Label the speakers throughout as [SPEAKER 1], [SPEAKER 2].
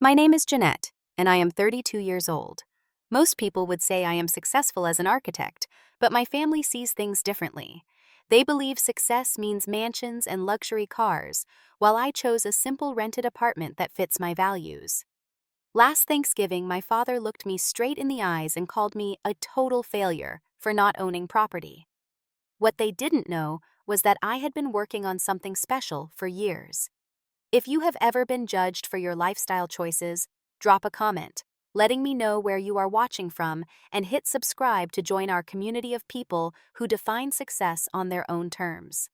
[SPEAKER 1] My name is Jeanette, and I am 32 years old. Most people would say I am successful as an architect, but my family sees things differently. They believe success means mansions and luxury cars, while I chose a simple rented apartment that fits my values. Last Thanksgiving, my father looked me straight in the eyes and called me a total failure for not owning property. What they didn't know was that I had been working on something special for years. If you have ever been judged for your lifestyle choices, drop a comment, letting me know where you are watching from, and hit subscribe to join our community of people who define success on their own terms.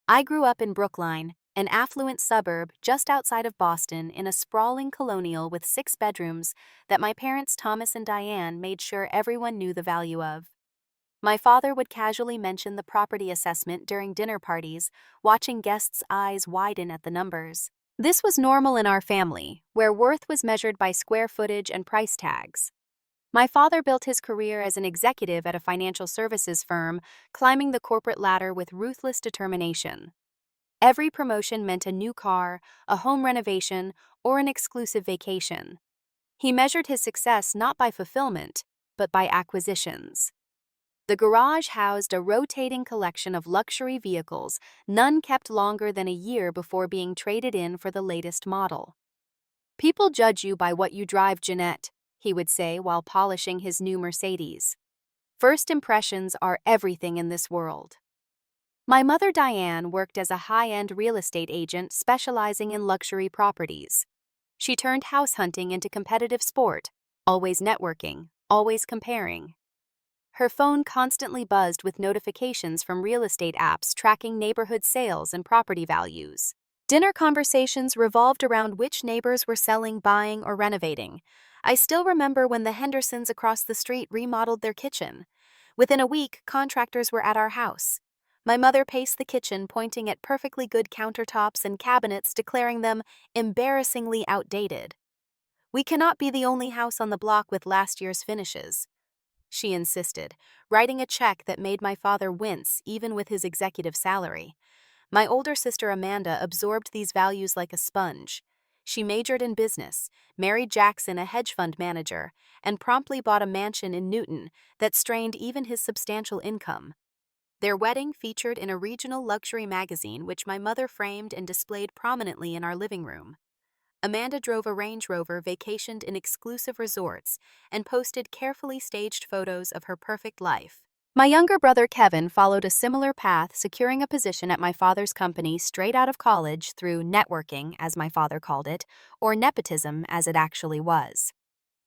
[SPEAKER 1] I grew up in Brookline, an affluent suburb just outside of Boston, in a sprawling colonial with 6 bedrooms that my parents Thomas and Diane made sure everyone knew the value of. My father would casually mention the property assessment during dinner parties, watching guests' eyes widen at the numbers. This was normal in our family, where worth was measured by square footage and price tags. My father built his career as an executive at a financial services firm, climbing the corporate ladder with ruthless determination. Every promotion meant a new car, a home renovation, or an exclusive vacation. He measured his success not by fulfillment, but by acquisitions. The garage housed a rotating collection of luxury vehicles, none kept longer than a year before being traded in for the latest model. "People judge you by what you drive, Jeanette," he would say while polishing his new Mercedes. "First impressions are everything in this world." My mother Diane worked as a high-end real estate agent specializing in luxury properties. She turned house hunting into competitive sport, always networking, always comparing. Her phone constantly buzzed with notifications from real estate apps tracking neighborhood sales and property values. Dinner conversations revolved around which neighbors were selling, buying, or renovating. I still remember when the Hendersons across the street remodeled their kitchen. Within a week, contractors were at our house. My mother paced the kitchen, pointing at perfectly good countertops and cabinets, declaring them embarrassingly outdated. "We cannot be the only house on the block with last year's finishes," she insisted, writing a check that made my father wince even with his executive salary. My older sister Amanda absorbed these values like a sponge. She majored in business, married Jackson, a hedge fund manager, and promptly bought a mansion in Newton that strained even his substantial income. Their wedding featured in a regional luxury magazine, which my mother framed and displayed prominently in our living room. Amanda drove a Range Rover, vacationed in exclusive resorts, and posted carefully staged photos of her perfect life. My younger brother Kevin followed a similar path, securing a position at my father's company straight out of college through networking, as my father called it, or nepotism as it actually was.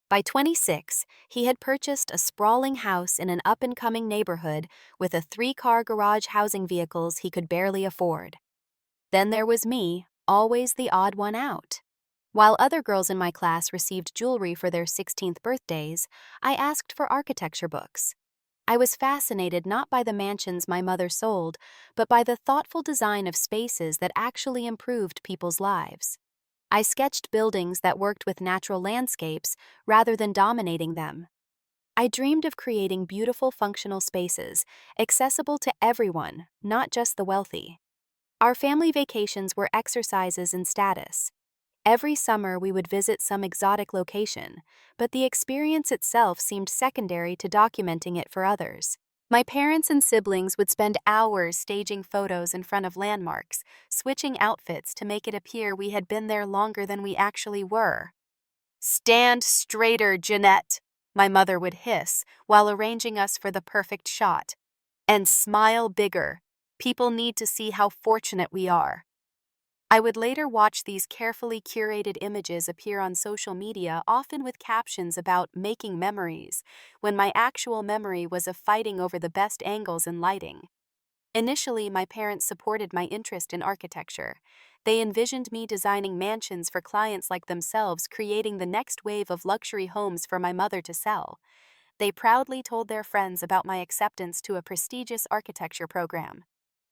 [SPEAKER 1] By 26, he had purchased a sprawling house in an up-and-coming neighborhood with a 3-car garage housing vehicles he could barely afford. Then there was me, always the odd one out. While other girls in my class received jewelry for their 16th birthdays, I asked for architecture books. I was fascinated not by the mansions my mother sold, but by the thoughtful design of spaces that actually improved people's lives. I sketched buildings that worked with natural landscapes rather than dominating them. I dreamed of creating beautiful functional spaces, accessible to everyone, not just the wealthy. Our family vacations were exercises in status. Every summer we would visit some exotic location, but the experience itself seemed secondary to documenting it for others. My parents and siblings would spend hours staging photos in front of landmarks, switching outfits to make it appear we had been there longer than we actually were. "Stand straighter, Jeanette," my mother would hiss while arranging us for the perfect shot. "And smile bigger. People need to see how fortunate we are." I would later watch these carefully curated images appear on social media, often with captions about making memories, when my actual memory was of fighting over the best angles and lighting. Initially, my parents supported my interest in architecture. They envisioned me designing mansions for clients like themselves, creating the next wave of luxury homes for my mother to sell. They proudly told their friends about my acceptance to a prestigious architecture program.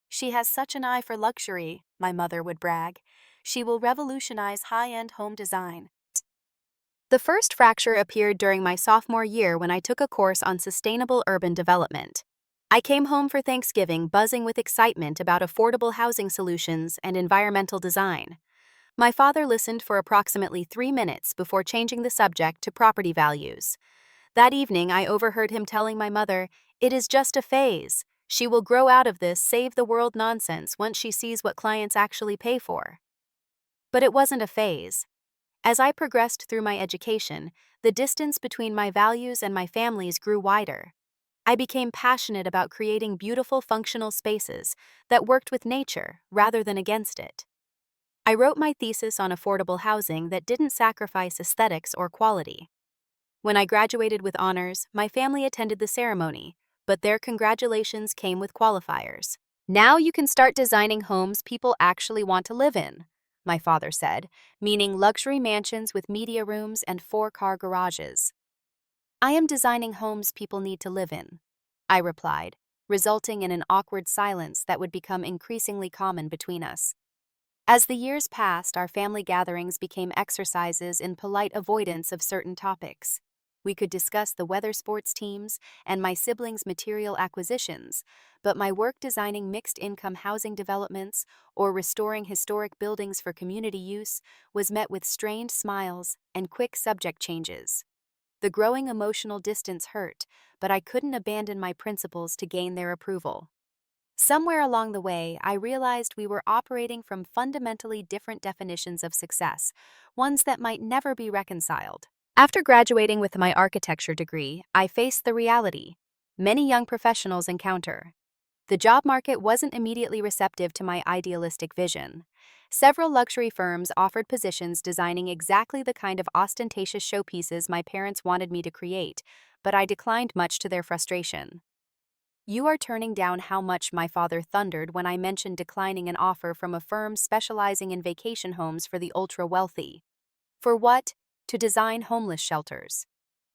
[SPEAKER 1] "She has such an eye for luxury," my mother would brag. "She will revolutionize high-end home design." The first fracture appeared during my sophomore year when I took a course on sustainable urban development. I came home for Thanksgiving buzzing with excitement about affordable housing solutions and environmental design. My father listened for approximately 3 minutes before changing the subject to property values. That evening, I overheard him telling my mother, "It is just a phase. She will grow out of this save the world nonsense once she sees what clients actually pay for." But it wasn't a phase. As I progressed through my education, the distance between my values and my family's grew wider. I became passionate about creating beautiful functional spaces that worked with nature rather than against it. I wrote my thesis on affordable housing that didn't sacrifice aesthetics or quality. When I graduated with honors, my family attended the ceremony, but their congratulations came with qualifiers. "Now you can start designing homes people actually want to live in," my father said, meaning luxury mansions with media rooms and 4-car garages. "I am designing homes people need to live in," I replied, resulting in an awkward silence that would become increasingly common between us. As the years passed, our family gatherings became exercises in polite avoidance of certain topics. We could discuss the weather sports teams and my siblings' material acquisitions, but my work designing mixed-income housing developments or restoring historic buildings for community use was met with strained smiles and quick subject changes. The growing emotional distance hurt, but I couldn't abandon my principles to gain their approval. Somewhere along the way, I realized we were operating from fundamentally different definitions of success, ones that might never be reconciled. After graduating with my architecture degree, I faced the reality many young professionals encounter. The job market wasn't immediately receptive to my idealistic vision. Several luxury firms offered positions designing exactly the kind of ostentatious showpieces my parents wanted me to create, but I declined much to their frustration. "You are turning down how much," my father thundered when I mentioned declining an offer from a firm specializing in vacation homes for the ultra-wealthy. "For what? To design homeless shelters."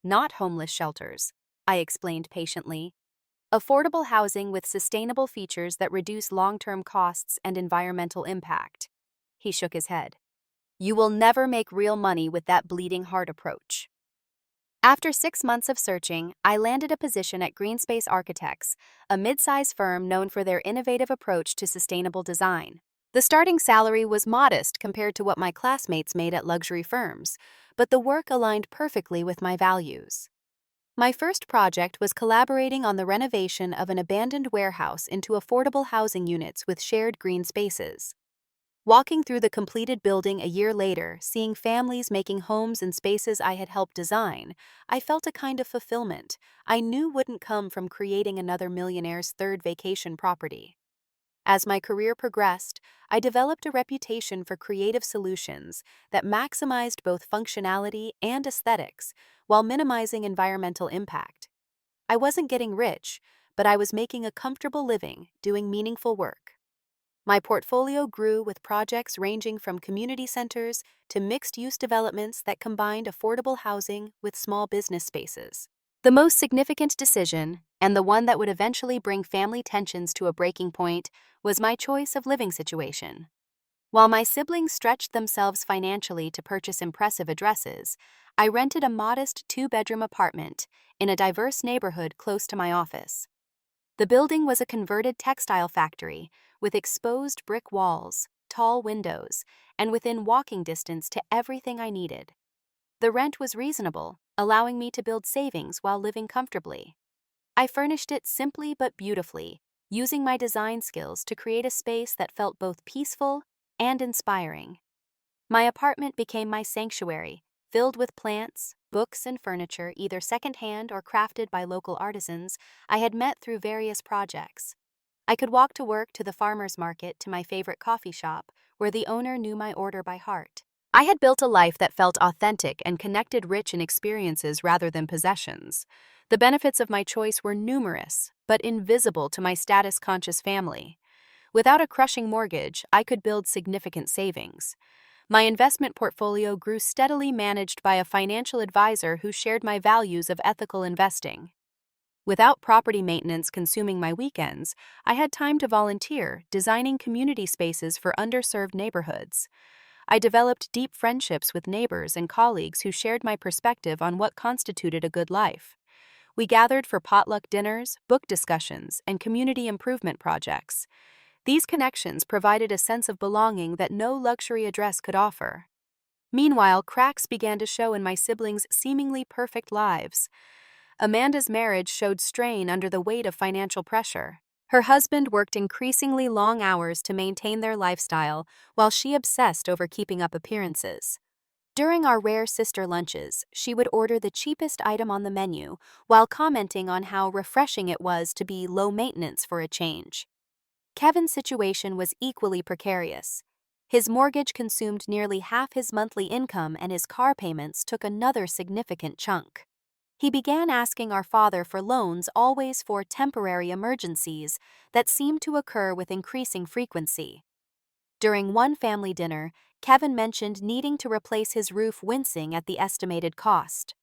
[SPEAKER 1] "Not homeless shelters," I explained patiently. "Affordable housing with sustainable features that reduce long-term costs and environmental impact." He shook his head. "You will never make real money with that bleeding heart approach." After 6 months of searching, I landed a position at Greenspace Architects, a mid-size firm known for their innovative approach to sustainable design. The starting salary was modest compared to what my classmates made at luxury firms, but the work aligned perfectly with my values. My first project was collaborating on the renovation of an abandoned warehouse into affordable housing units with shared green spaces. Walking through the completed building a year later, seeing families making homes in spaces I had helped design, I felt a kind of fulfillment I knew wouldn't come from creating another millionaire's third vacation property. As my career progressed, I developed a reputation for creative solutions that maximized both functionality and aesthetics while minimizing environmental impact. I wasn't getting rich, but I was making a comfortable living doing meaningful work. My portfolio grew with projects ranging from community centers to mixed-use developments that combined affordable housing with small business spaces. The most significant decision, and the one that would eventually bring family tensions to a breaking point, was my choice of living situation. While my siblings stretched themselves financially to purchase impressive addresses, I rented a modest 2-bedroom apartment in a diverse neighborhood close to my office. The building was a converted textile factory with exposed brick walls, tall windows, and within walking distance to everything I needed. The rent was reasonable, allowing me to build savings while living comfortably. I furnished it simply but beautifully, using my design skills to create a space that felt both peaceful and inspiring. My apartment became my sanctuary, filled with plants, books, and furniture either secondhand or crafted by local artisans I had met through various projects. I could walk to work, to the farmer's market, to my favorite coffee shop, where the owner knew my order by heart. I had built a life that felt authentic and connected, rich in experiences rather than possessions. The benefits of my choice were numerous, but invisible to my status-conscious family. Without a crushing mortgage, I could build significant savings. My investment portfolio grew steadily, managed by a financial advisor who shared my values of ethical investing. Without property maintenance consuming my weekends, I had time to volunteer, designing community spaces for underserved neighborhoods. I developed deep friendships with neighbors and colleagues who shared my perspective on what constituted a good life. We gathered for potluck dinners, book discussions, and community improvement projects. These connections provided a sense of belonging that no luxury address could offer. Meanwhile, cracks began to show in my siblings' seemingly perfect lives. Amanda's marriage showed strain under the weight of financial pressure. Her husband worked increasingly long hours to maintain their lifestyle, while she obsessed over keeping up appearances. During our rare sister lunches, she would order the cheapest item on the menu, while commenting on how refreshing it was to be low maintenance for a change. Kevin's situation was equally precarious. His mortgage consumed nearly half his monthly income, and his car payments took another significant chunk. He began asking our father for loans, always for temporary emergencies that seemed to occur with increasing frequency. During one family dinner, Kevin mentioned needing to replace his roof, wincing at the estimated cost.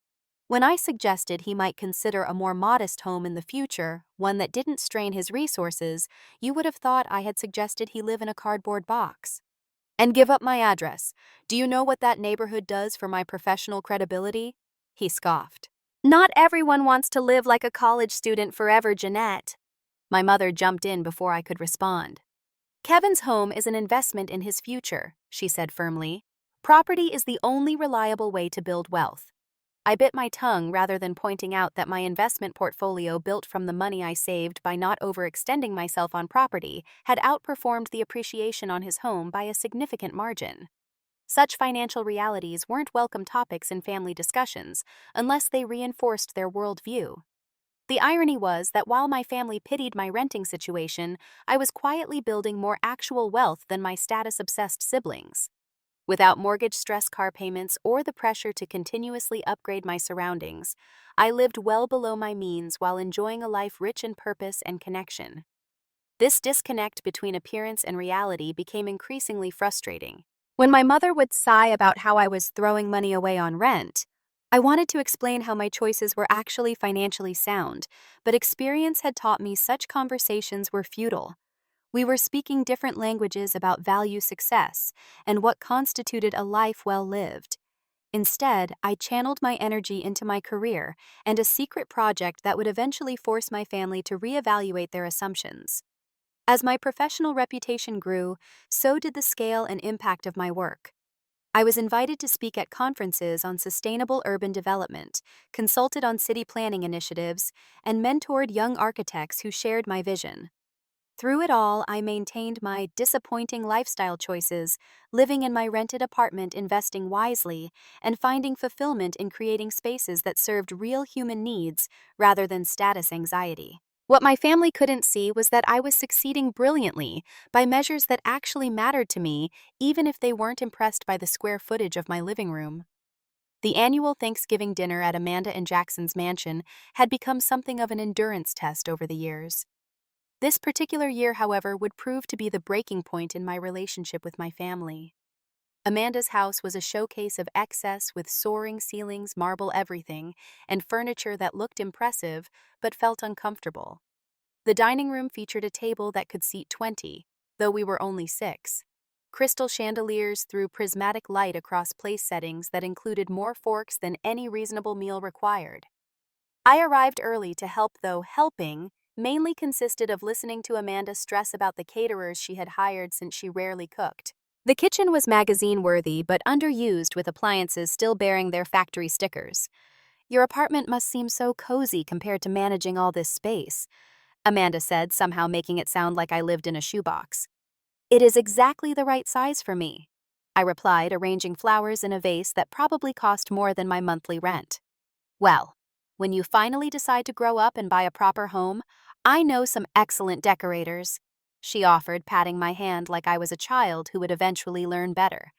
[SPEAKER 1] When I suggested he might consider a more modest home in the future, one that didn't strain his resources, you would have thought I had suggested he live in a cardboard box. "And give up my address. Do you know what that neighborhood does for my professional credibility?" he scoffed. "Not everyone wants to live like a college student forever, Jeanette." My mother jumped in before I could respond. "Kevin's home is an investment in his future," she said firmly. "Property is the only reliable way to build wealth." I bit my tongue rather than pointing out that my investment portfolio, built from the money I saved by not overextending myself on property, had outperformed the appreciation on his home by a significant margin. Such financial realities weren't welcome topics in family discussions unless they reinforced their worldview. The irony was that while my family pitied my renting situation, I was quietly building more actual wealth than my status-obsessed siblings. Without mortgage stress, car payments, or the pressure to continuously upgrade my surroundings, I lived well below my means while enjoying a life rich in purpose and connection. This disconnect between appearance and reality became increasingly frustrating. When my mother would sigh about how I was throwing money away on rent, I wanted to explain how my choices were actually financially sound, but experience had taught me such conversations were futile. We were speaking different languages about value success and what constituted a life well lived. Instead, I channeled my energy into my career and a secret project that would eventually force my family to reevaluate their assumptions. As my professional reputation grew, so did the scale and impact of my work. I was invited to speak at conferences on sustainable urban development, consulted on city planning initiatives, and mentored young architects who shared my vision. Through it all, I maintained my disappointing lifestyle choices, living in my rented apartment, investing wisely, and finding fulfillment in creating spaces that served real human needs rather than status anxiety. What my family couldn't see was that I was succeeding brilliantly by measures that actually mattered to me, even if they weren't impressed by the square footage of my living room. The annual Thanksgiving dinner at Amanda and Jackson's mansion had become something of an endurance test over the years. This particular year, however, would prove to be the breaking point in my relationship with my family. Amanda's house was a showcase of excess, with soaring ceilings, marble everything, and furniture that looked impressive but felt uncomfortable. The dining room featured a table that could seat 20, though we were only 6. Crystal chandeliers threw prismatic light across place settings that included more forks than any reasonable meal required. I arrived early to help, though helping mainly consisted of listening to Amanda stress about the caterers she had hired since she rarely cooked. The kitchen was magazine-worthy but underused, with appliances still bearing their factory stickers. "Your apartment must seem so cozy compared to managing all this space," Amanda said, somehow making it sound like I lived in a shoebox. "It is exactly the right size for me," I replied, arranging flowers in a vase that probably cost more than my monthly rent. "Well, when you finally decide to grow up and buy a proper home, I know some excellent decorators," she offered, patting my hand like I was a child who would eventually learn better.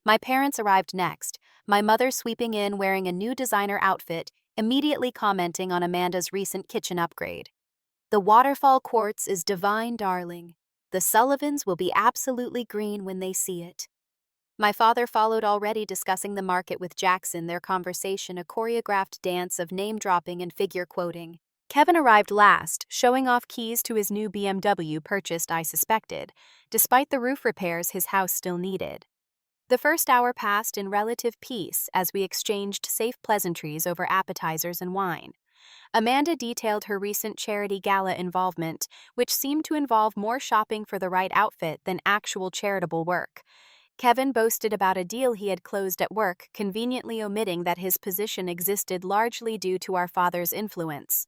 [SPEAKER 1] My parents arrived next, my mother sweeping in wearing a new designer outfit, immediately commenting on Amanda's recent kitchen upgrade. "The waterfall quartz is divine, darling. The Sullivans will be absolutely green when they see it." My father followed, already discussing the market with Jackson, their conversation a choreographed dance of name-dropping and figure-quoting. Kevin arrived last, showing off keys to his new BMW, purchased, I suspected, despite the roof repairs his house still needed. The first hour passed in relative peace as we exchanged safe pleasantries over appetizers and wine. Amanda detailed her recent charity gala involvement, which seemed to involve more shopping for the right outfit than actual charitable work. Kevin boasted about a deal he had closed at work, conveniently omitting that his position existed largely due to our father's influence.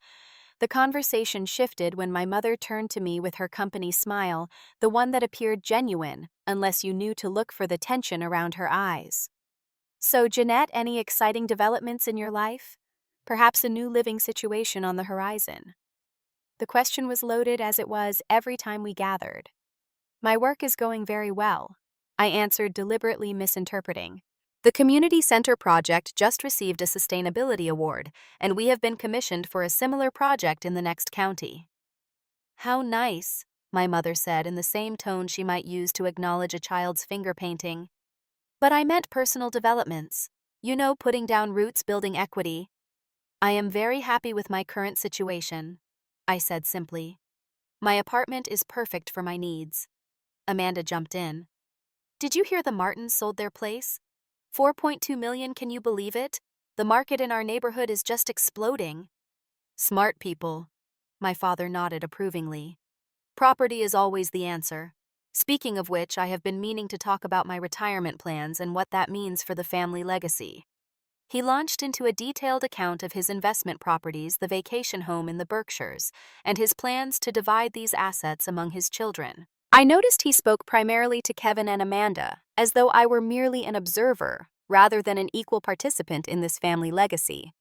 [SPEAKER 1] The conversation shifted when my mother turned to me with her company smile, the one that appeared genuine, unless you knew to look for the tension around her eyes. "So, Jeanette, any exciting developments in your life? Perhaps a new living situation on the horizon?" The question was loaded as it was every time we gathered. "My work is going very well," I answered, deliberately misinterpreting. "The community center project just received a sustainability award, and we have been commissioned for a similar project in the next county." "How nice," my mother said in the same tone she might use to acknowledge a child's finger painting. "But I meant personal developments. You know, putting down roots, building equity." "I am very happy with my current situation," I said simply. "My apartment is perfect for my needs." Amanda jumped in. "Did you hear the Martins sold their place? 4.2 million, can you believe it? The market in our neighborhood is just exploding." "Smart people." My father nodded approvingly. "Property is always the answer. Speaking of which, I have been meaning to talk about my retirement plans and what that means for the family legacy." He launched into a detailed account of his investment properties, the vacation home in the Berkshires, and his plans to divide these assets among his children. I noticed he spoke primarily to Kevin and Amanda, as though I were merely an observer, rather than an equal participant in this family legacy.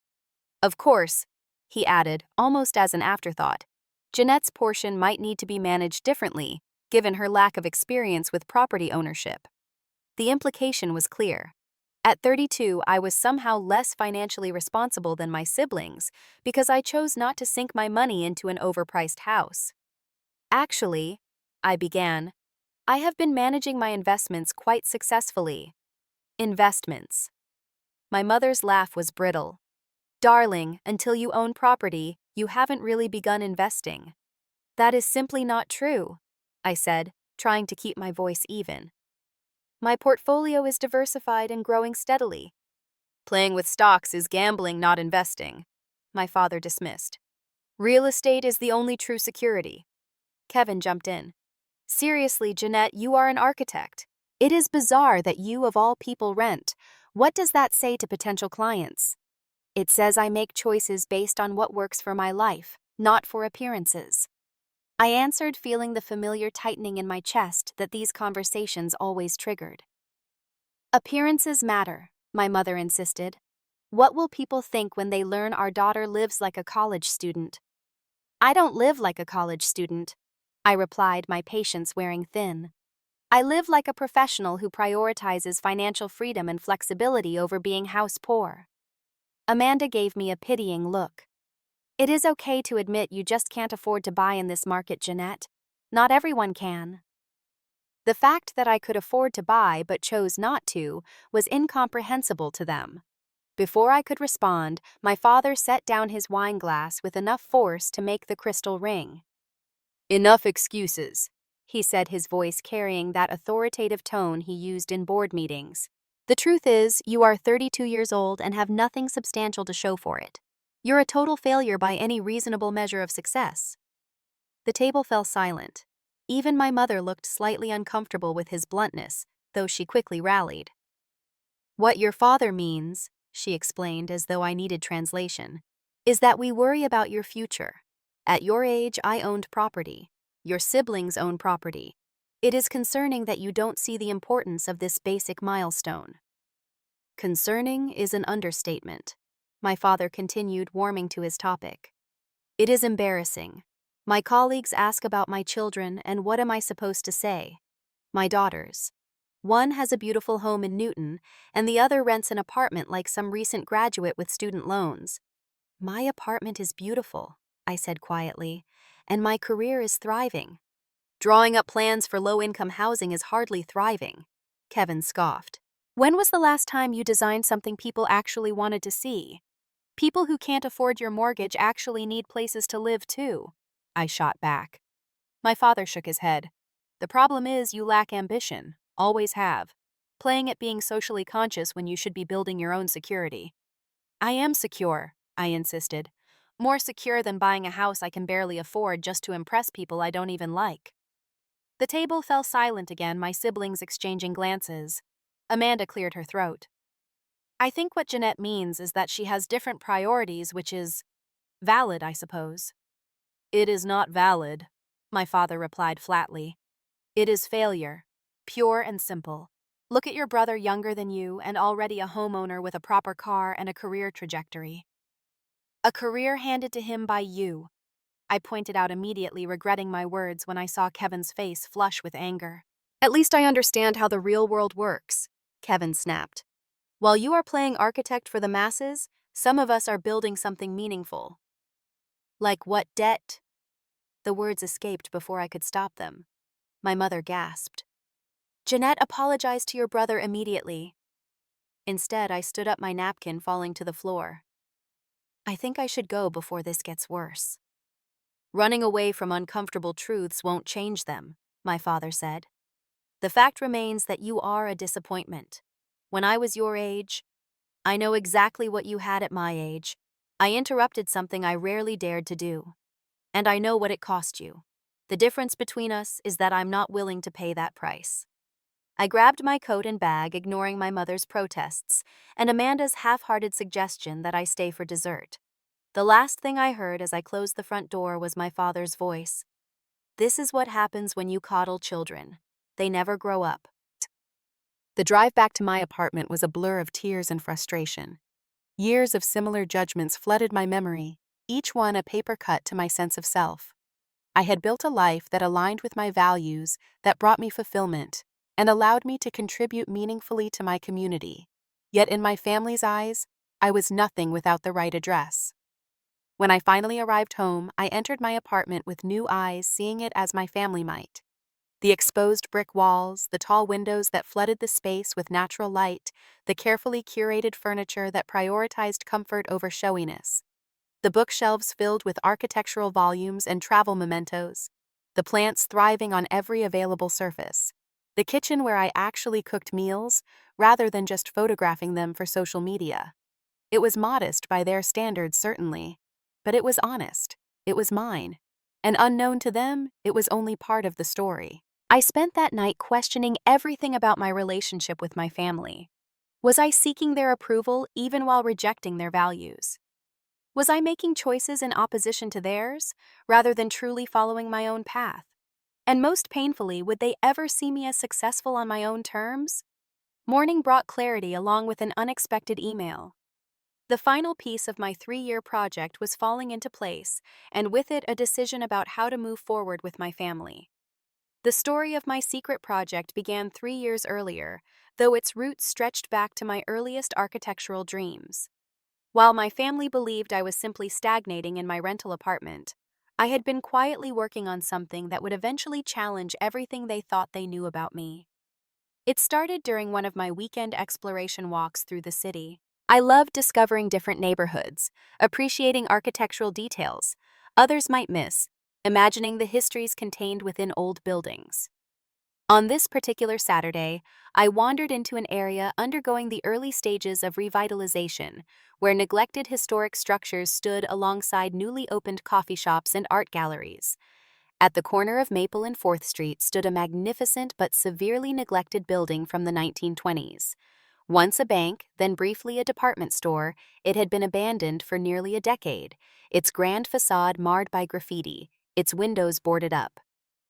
[SPEAKER 1] "Of course," he added, almost as an afterthought, "Jeanette's portion might need to be managed differently, given her lack of experience with property ownership." The implication was clear. At 32, I was somehow less financially responsible than my siblings because I chose not to sink my money into an overpriced house. "Actually," I began, "I have been managing my investments quite successfully." "Investments." My mother's laugh was brittle. "Darling, until you own property, you haven't really begun investing." "That is simply not true," I said, trying to keep my voice even. "My portfolio is diversified and growing steadily." "Playing with stocks is gambling, not investing," my father dismissed. "Real estate is the only true security." Kevin jumped in. "Seriously, Jeanette, you are an architect. It is bizarre that you, of all people, rent. What does that say to potential clients?" "It says I make choices based on what works for my life, not for appearances." I answered, feeling the familiar tightening in my chest that these conversations always triggered. "Appearances matter," my mother insisted. "What will people think when they learn our daughter lives like a college student?" "I don't live like a college student," I replied, my patience wearing thin. "I live like a professional who prioritizes financial freedom and flexibility over being house poor." Amanda gave me a pitying look. "It is okay to admit you just can't afford to buy in this market, Jeanette. Not everyone can." The fact that I could afford to buy but chose not to was incomprehensible to them. Before I could respond, my father set down his wine glass with enough force to make the crystal ring. "Enough excuses," he said, his voice carrying that authoritative tone he used in board meetings. "The truth is, you are 32 years old and have nothing substantial to show for it. You're a total failure by any reasonable measure of success." The table fell silent. Even my mother looked slightly uncomfortable with his bluntness, though she quickly rallied. "What your father means," she explained as though I needed translation, "is that we worry about your future. At your age, I owned property. Your siblings own property. It is concerning that you don't see the importance of this basic milestone." "Concerning is an understatement," my father continued, warming to his topic. "It is embarrassing. My colleagues ask about my children, and what am I supposed to say? My daughters. One has a beautiful home in Newton, and the other rents an apartment like some recent graduate with student loans." "My apartment is beautiful," I said quietly, "and my career is thriving." "Drawing up plans for low-income housing is hardly thriving," Kevin scoffed. "When was the last time you designed something people actually wanted to see? People who can't afford your mortgage actually need places to live too," I shot back. My father shook his head. "The problem is you lack ambition, always have. Playing at being socially conscious when you should be building your own security." "I am secure," I insisted. More secure than buying a house I can barely afford just to impress people I don't even like. The table fell silent again, my siblings exchanging glances. Amanda cleared her throat. I think what Jeanette means is that she has different priorities, which is valid, I suppose. It is not valid, my father replied flatly. It is failure, pure and simple. Look at your brother younger than you and already a homeowner with a proper car and a career trajectory. A career handed to him by you, I pointed out immediately, regretting my words when I saw Kevin's face flush with anger. At least I understand how the real world works, Kevin snapped. While you are playing architect for the masses, some of us are building something meaningful. Like what debt? The words escaped before I could stop them. My mother gasped. Jeanette, apologized to your brother immediately. Instead, I stood up, my napkin falling to the floor. I think I should go before this gets worse. Running away from uncomfortable truths won't change them, my father said. The fact remains that you are a disappointment. When I was your age, I know exactly what you had at my age. I interrupted something I rarely dared to do. And I know what it cost you. The difference between us is that I'm not willing to pay that price. I grabbed my coat and bag, ignoring my mother's protests and Amanda's half-hearted suggestion that I stay for dessert. The last thing I heard as I closed the front door was my father's voice. This is what happens when you coddle children. They never grow up. The drive back to my apartment was a blur of tears and frustration. Years of similar judgments flooded my memory, each one a paper cut to my sense of self. I had built a life that aligned with my values, that brought me fulfillment, and allowed me to contribute meaningfully to my community. Yet in my family's eyes, I was nothing without the right address. When I finally arrived home, I entered my apartment with new eyes, seeing it as my family might. The exposed brick walls, the tall windows that flooded the space with natural light, the carefully curated furniture that prioritized comfort over showiness. The bookshelves filled with architectural volumes and travel mementos. The plants thriving on every available surface. The kitchen where I actually cooked meals, rather than just photographing them for social media. It was modest by their standards, certainly. But it was honest. It was mine. And unknown to them, it was only part of the story. I spent that night questioning everything about my relationship with my family. Was I seeking their approval even while rejecting their values? Was I making choices in opposition to theirs, rather than truly following my own path? And most painfully, would they ever see me as successful on my own terms? Morning brought clarity along with an unexpected email. The final piece of my 3-year project was falling into place, and with it a decision about how to move forward with my family. The story of my secret project began 3 years earlier, though its roots stretched back to my earliest architectural dreams. While my family believed I was simply stagnating in my rental apartment, I had been quietly working on something that would eventually challenge everything they thought they knew about me. It started during one of my weekend exploration walks through the city. I loved discovering different neighborhoods, appreciating architectural details others might miss, imagining the histories contained within old buildings. On this particular Saturday, I wandered into an area undergoing the early stages of revitalization, where neglected historic structures stood alongside newly opened coffee shops and art galleries. At the corner of Maple and 4th Street stood a magnificent but severely neglected building from the 1920s. Once a bank, then briefly a department store, it had been abandoned for nearly a decade, its grand facade marred by graffiti, its windows boarded up.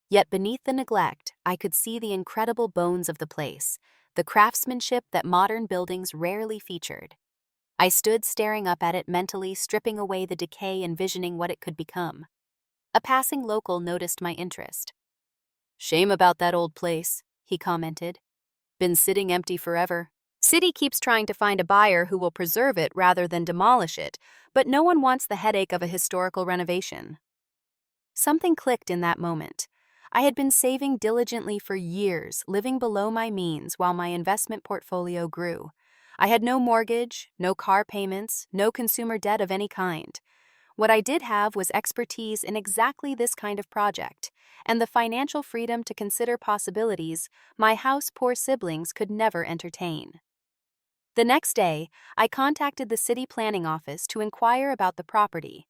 [SPEAKER 1] Yet beneath the neglect, I could see the incredible bones of the place, the craftsmanship that modern buildings rarely featured. I stood staring up at it mentally, stripping away the decay, envisioning what it could become. A passing local noticed my interest. "Shame about that old place," he commented. "Been sitting empty forever. City keeps trying to find a buyer who will preserve it rather than demolish it, but no one wants the headache of a historical renovation." Something clicked in that moment. I had been saving diligently for years, living below my means while my investment portfolio grew. I had no mortgage, no car payments, no consumer debt of any kind. What I did have was expertise in exactly this kind of project, and the financial freedom to consider possibilities my house-poor siblings could never entertain. The next day, I contacted the city planning office to inquire about the property.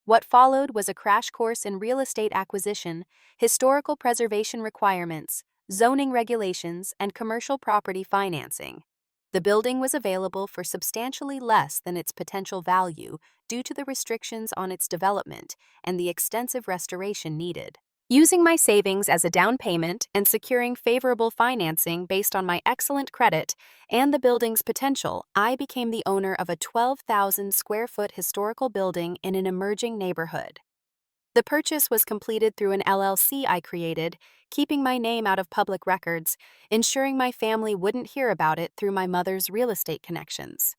[SPEAKER 1] What followed was a crash course in real estate acquisition, historical preservation requirements, zoning regulations, and commercial property financing. The building was available for substantially less than its potential value due to the restrictions on its development and the extensive restoration needed. Using my savings as a down payment and securing favorable financing based on my excellent credit and the building's potential, I became the owner of a 12,000 square foot historical building in an emerging neighborhood. The purchase was completed through an LLC I created, keeping my name out of public records, ensuring my family wouldn't hear about it through my mother's real estate connections.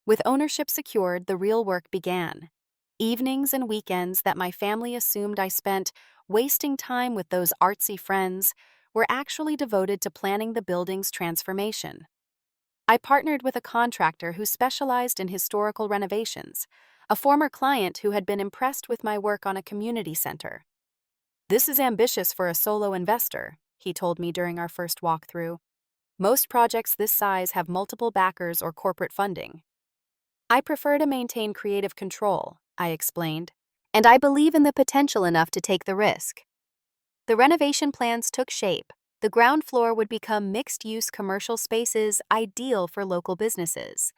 [SPEAKER 1] With ownership secured, the real work began. Evenings and weekends that my family assumed I spent wasting time with those artsy friends were actually devoted to planning the building's transformation. I partnered with a contractor who specialized in historical renovations, a former client who had been impressed with my work on a community center. "This is ambitious for a solo investor," he told me during our first walkthrough. "Most projects this size have multiple backers or corporate funding." "I prefer to maintain creative control," I explained, "and I believe in the potential enough to take the risk." The renovation plans took shape. The ground floor would become mixed-use commercial spaces ideal for local businesses.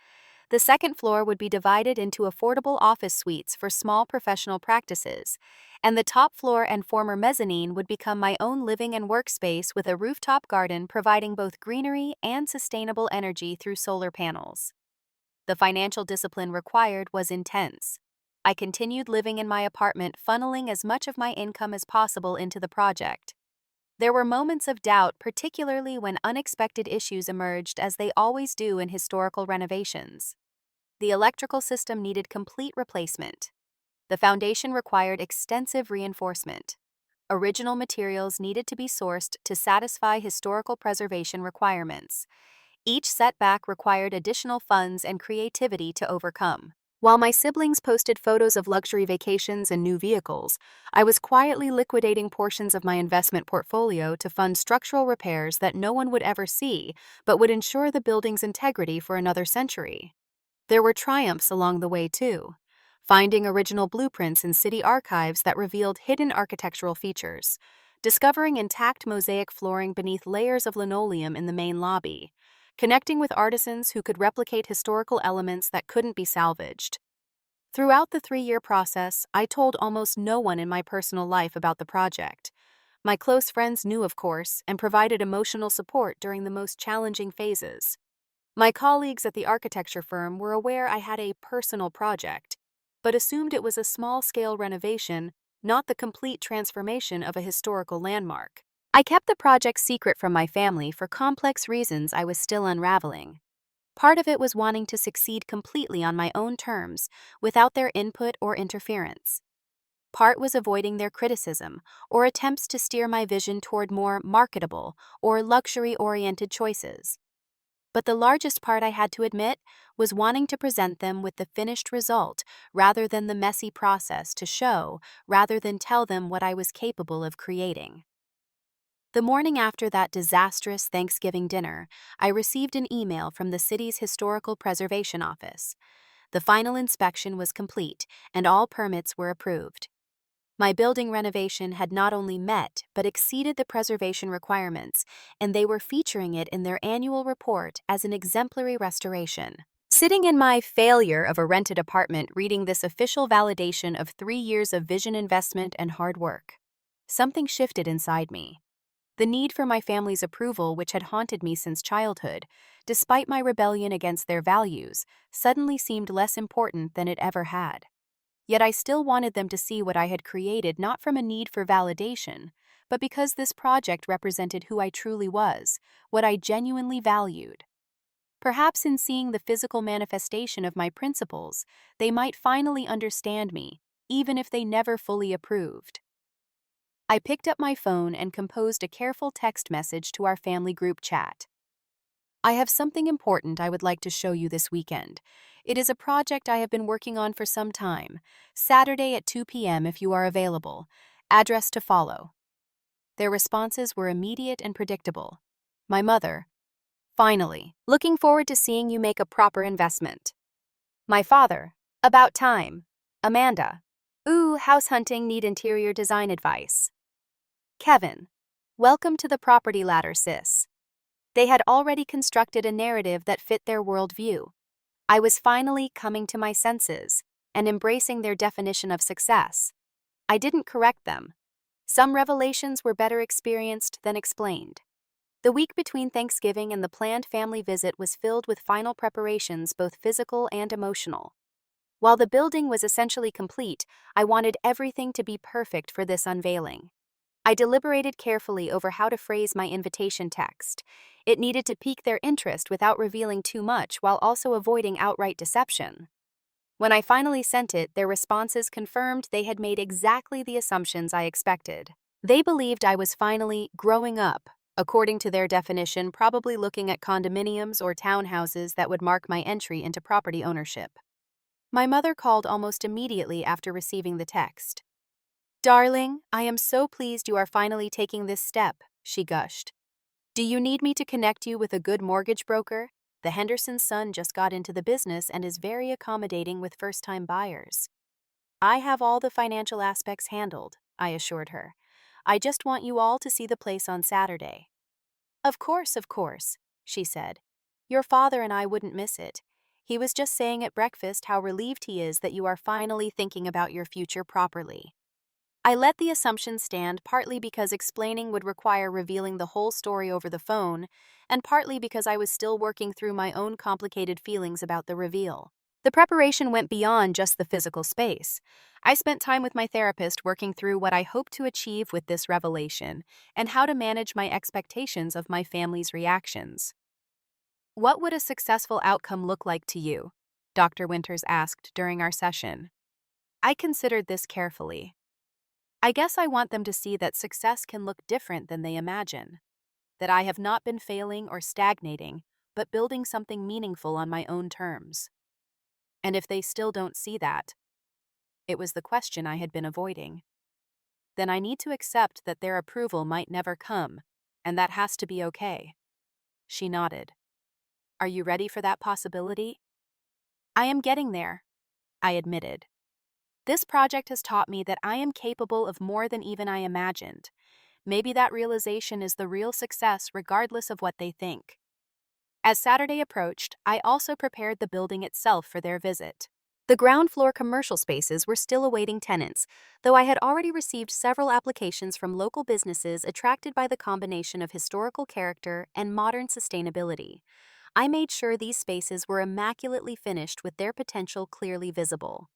[SPEAKER 1] The second floor would be divided into affordable office suites for small professional practices, and the top floor and former mezzanine would become my own living and workspace with a rooftop garden providing both greenery and sustainable energy through solar panels. The financial discipline required was intense. I continued living in my apartment, funneling as much of my income as possible into the project. There were moments of doubt, particularly when unexpected issues emerged, as they always do in historical renovations. The electrical system needed complete replacement. The foundation required extensive reinforcement. Original materials needed to be sourced to satisfy historical preservation requirements. Each setback required additional funds and creativity to overcome. While my siblings posted photos of luxury vacations and new vehicles, I was quietly liquidating portions of my investment portfolio to fund structural repairs that no one would ever see, but would ensure the building's integrity for another century. There were triumphs along the way, too. Finding original blueprints in city archives that revealed hidden architectural features, discovering intact mosaic flooring beneath layers of linoleum in the main lobby, connecting with artisans who could replicate historical elements that couldn't be salvaged. Throughout the 3-year process, I told almost no one in my personal life about the project. My close friends knew, of course, and provided emotional support during the most challenging phases. My colleagues at the architecture firm were aware I had a personal project, but assumed it was a small-scale renovation, not the complete transformation of a historical landmark. I kept the project secret from my family for complex reasons I was still unraveling. Part of it was wanting to succeed completely on my own terms, without their input or interference. Part was avoiding their criticism or attempts to steer my vision toward more marketable or luxury-oriented choices. But the largest part, I had to admit, was wanting to present them with the finished result rather than the messy process, to show rather than tell them what I was capable of creating. The morning after that disastrous Thanksgiving dinner, I received an email from the city's Historical Preservation Office. The final inspection was complete, and all permits were approved. My building renovation had not only met but exceeded the preservation requirements, and they were featuring it in their annual report as an exemplary restoration. Sitting in my failure of a rented apartment reading this official validation of 3 years of vision, investment, and hard work, something shifted inside me. The need for my family's approval, which had haunted me since childhood, despite my rebellion against their values, suddenly seemed less important than it ever had. Yet I still wanted them to see what I had created, not from a need for validation, but because this project represented who I truly was, what I genuinely valued. Perhaps in seeing the physical manifestation of my principles, they might finally understand me, even if they never fully approved. I picked up my phone and composed a careful text message to our family group chat. "I have something important I would like to show you this weekend. It is a project I have been working on for some time. Saturday at 2 p.m. if you are available. Address to follow." Their responses were immediate and predictable. My mother: "Finally. Looking forward to seeing you make a proper investment." My father: "About time. Amanda." Ooh, house hunting need interior design advice. Kevin. Welcome to the property ladder, sis. They had already constructed a narrative that fit their worldview. I was finally coming to my senses and embracing their definition of success. I didn't correct them. Some revelations were better experienced than explained. The week between Thanksgiving and the planned family visit was filled with final preparations, both physical and emotional. While the building was essentially complete, I wanted everything to be perfect for this unveiling. I deliberated carefully over how to phrase my invitation text. It needed to pique their interest without revealing too much while also avoiding outright deception. When I finally sent it, their responses confirmed they had made exactly the assumptions I expected. They believed I was finally growing up, according to their definition, probably looking at condominiums or townhouses that would mark my entry into property ownership. My mother called almost immediately after receiving the text. "Darling, I am so pleased you are finally taking this step," she gushed. "Do you need me to connect you with a good mortgage broker? The Henderson's son just got into the business and is very accommodating with first-time buyers." "I have all the financial aspects handled," I assured her. "I just want you all to see the place on Saturday." Of course," she said. "Your father and I wouldn't miss it. He was just saying at breakfast how relieved he is that you are finally thinking about your future properly." I let the assumption stand, partly because explaining would require revealing the whole story over the phone, and partly because I was still working through my own complicated feelings about the reveal. The preparation went beyond just the physical space. I spent time with my therapist working through what I hoped to achieve with this revelation and how to manage my expectations of my family's reactions. "What would a successful outcome look like to you?" Dr. Winters asked during our session. I considered this carefully. "I guess I want them to see that success can look different than they imagine. That I have not been failing or stagnating, but building something meaningful on my own terms. And if they still don't see that," it was the question I had been avoiding, "then I need to accept that their approval might never come, and that has to be okay." She nodded. "Are you ready for that possibility?" "I am getting there," I admitted. "This project has taught me that I am capable of more than even I imagined. Maybe that realization is the real success regardless of what they think." As Saturday approached, I also prepared the building itself for their visit. The ground floor commercial spaces were still awaiting tenants, though I had already received several applications from local businesses attracted by the combination of historical character and modern sustainability. I made sure these spaces were immaculately finished with their potential clearly visible.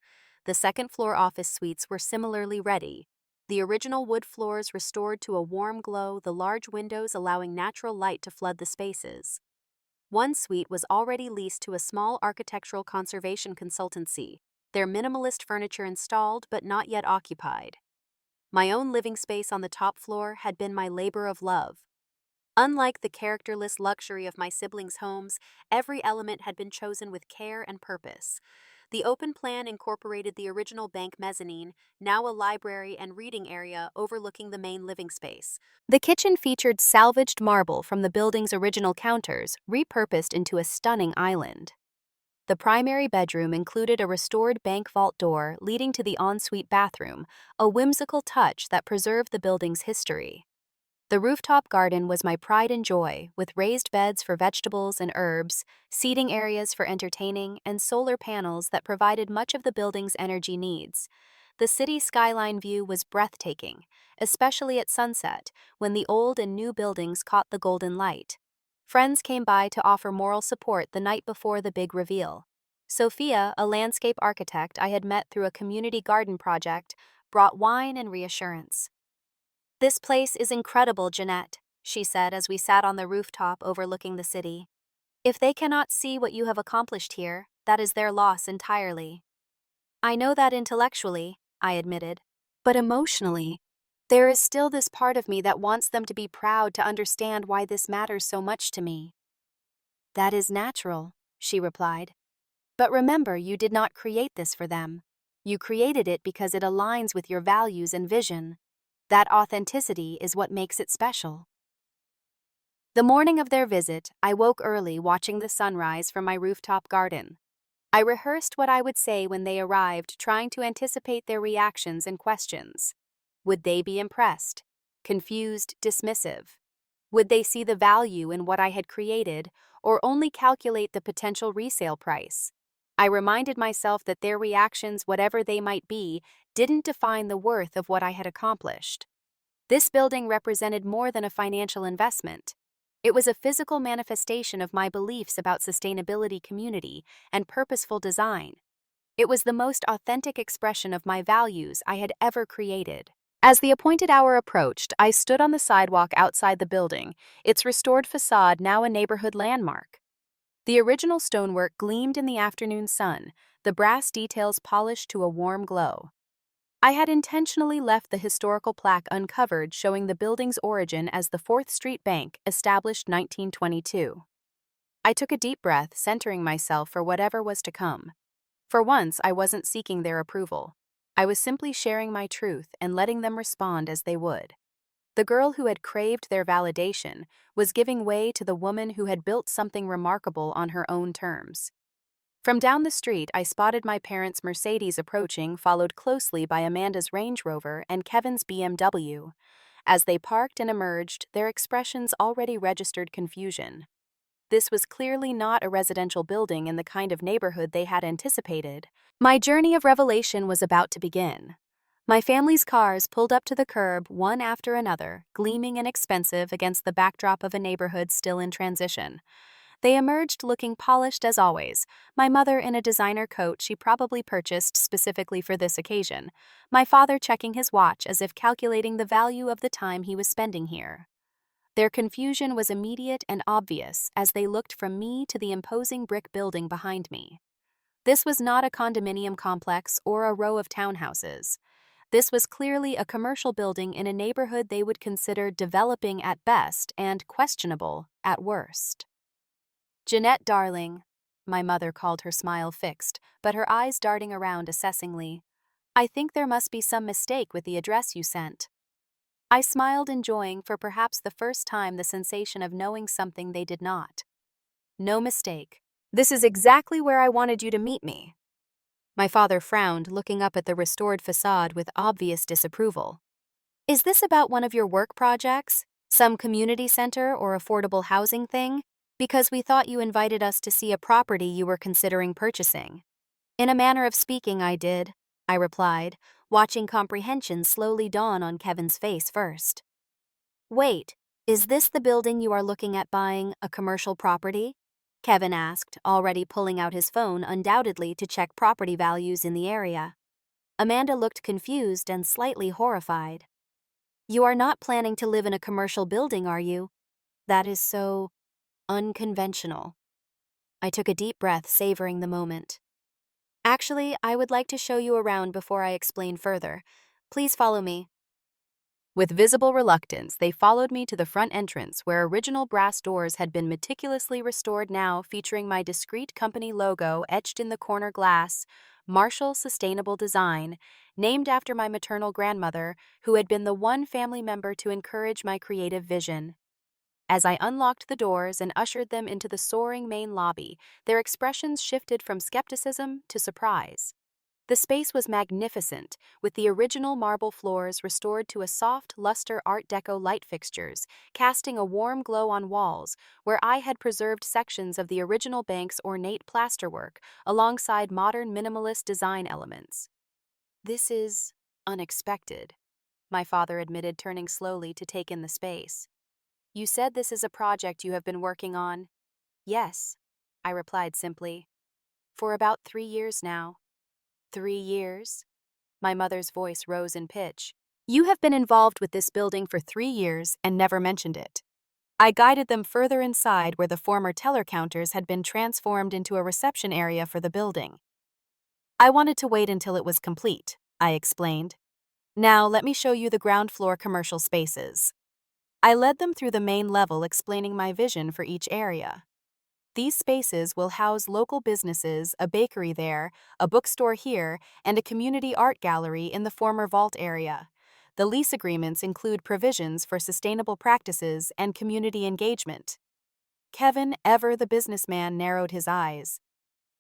[SPEAKER 1] The second-floor office suites were similarly ready. The original wood floors restored to a warm glow, the large windows allowing natural light to flood the spaces. One suite was already leased to a small architectural conservation consultancy, their minimalist furniture installed but not yet occupied. My own living space on the top floor had been my labor of love. Unlike the characterless luxury of my siblings' homes, every element had been chosen with care and purpose. The open plan incorporated the original bank mezzanine, now a library and reading area overlooking the main living space. The kitchen featured salvaged marble from the building's original counters, repurposed into a stunning island. The primary bedroom included a restored bank vault door leading to the ensuite bathroom, a whimsical touch that preserved the building's history. The rooftop garden was my pride and joy, with raised beds for vegetables and herbs, seating areas for entertaining, and solar panels that provided much of the building's energy needs. The city skyline view was breathtaking, especially at sunset, when the old and new buildings caught the golden light. Friends came by to offer moral support the night before the big reveal. Sophia, a landscape architect I had met through a community garden project, brought wine and reassurance. "This place is incredible, Jeanette," she said as we sat on the rooftop overlooking the city. "If they cannot see what you have accomplished here, that is their loss entirely." "I know that intellectually," I admitted. "But emotionally, there is still this part of me that wants them to be proud to understand why this matters so much to me." "That is natural," she replied. "But remember, you did not create this for them. You created it because it aligns with your values and vision. That authenticity is what makes it special." The morning of their visit, I woke early watching the sunrise from my rooftop garden. I rehearsed what I would say when they arrived, trying to anticipate their reactions and questions. Would they be impressed? Confused, dismissive? Would they see the value in what I had created, or only calculate the potential resale price? I reminded myself that their reactions, whatever they might be, didn't define the worth of what I had accomplished. This building represented more than a financial investment. It was a physical manifestation of my beliefs about sustainability, community, and purposeful design. It was the most authentic expression of my values I had ever created. As the appointed hour approached, I stood on the sidewalk outside the building, its restored facade now a neighborhood landmark. The original stonework gleamed in the afternoon sun, the brass details polished to a warm glow. I had intentionally left the historical plaque uncovered, showing the building's origin as the 4th Street Bank, established 1922. I took a deep breath, centering myself for whatever was to come. For once, I wasn't seeking their approval. I was simply sharing my truth and letting them respond as they would. The girl who had craved their validation was giving way to the woman who had built something remarkable on her own terms. From down the street, I spotted my parents' Mercedes approaching, followed closely by Amanda's Range Rover and Kevin's BMW. As they parked and emerged, their expressions already registered confusion. This was clearly not a residential building in the kind of neighborhood they had anticipated. My journey of revelation was about to begin. My family's cars pulled up to the curb, one after another, gleaming and expensive against the backdrop of a neighborhood still in transition. They emerged looking polished as always, my mother in a designer coat she probably purchased specifically for this occasion, my father checking his watch as if calculating the value of the time he was spending here. Their confusion was immediate and obvious as they looked from me to the imposing brick building behind me. This was not a condominium complex or a row of townhouses. This was clearly a commercial building in a neighborhood they would consider developing at best and questionable at worst. "Jeanette, darling," my mother called, her smile fixed, but her eyes darting around assessingly. "I think there must be some mistake with the address you sent." I smiled, enjoying for perhaps the first time the sensation of knowing something they did not. "No mistake. This is exactly where I wanted you to meet me." My father frowned, looking up at the restored facade with obvious disapproval. "Is this about one of your work projects? Some community center or affordable housing thing? Because we thought you invited us to see a property you were considering purchasing." "In a manner of speaking, I did," I replied, watching comprehension slowly dawn on Kevin's face first. "Wait, is this the building you are looking at buying, a commercial property?" Kevin asked, already pulling out his phone undoubtedly to check property values in the area. Amanda looked confused and slightly horrified. "You are not planning to live in a commercial building, are you? That is so unconventional." I took a deep breath, savoring the moment. "Actually, I would like to show you around before I explain further. Please follow me." With visible reluctance, they followed me to the front entrance where original brass doors had been meticulously restored, now featuring my discreet company logo etched in the corner glass, Marshall Sustainable Design, named after my maternal grandmother, who had been the one family member to encourage my creative vision. As I unlocked the doors and ushered them into the soaring main lobby, their expressions shifted from skepticism to surprise. The space was magnificent, with the original marble floors restored to a soft luster Art Deco light fixtures, casting a warm glow on walls where I had preserved sections of the original bank's ornate plasterwork alongside modern minimalist design elements. "This is unexpected," my father admitted, turning slowly to take in the space. "You said this is a project you have been working on." "Yes," I replied simply. "For about 3 years now." 3 years? My mother's voice rose in pitch. "You have been involved with this building for 3 years and never mentioned it." I guided them further inside where the former teller counters had been transformed into a reception area for the building. "I wanted to wait until it was complete," I explained. "Now let me show you the ground floor commercial spaces." I led them through the main level, explaining my vision for each area. "These spaces will house local businesses, a bakery there, a bookstore here, and a community art gallery in the former vault area. The lease agreements include provisions for sustainable practices and community engagement." Kevin, ever the businessman, narrowed his eyes.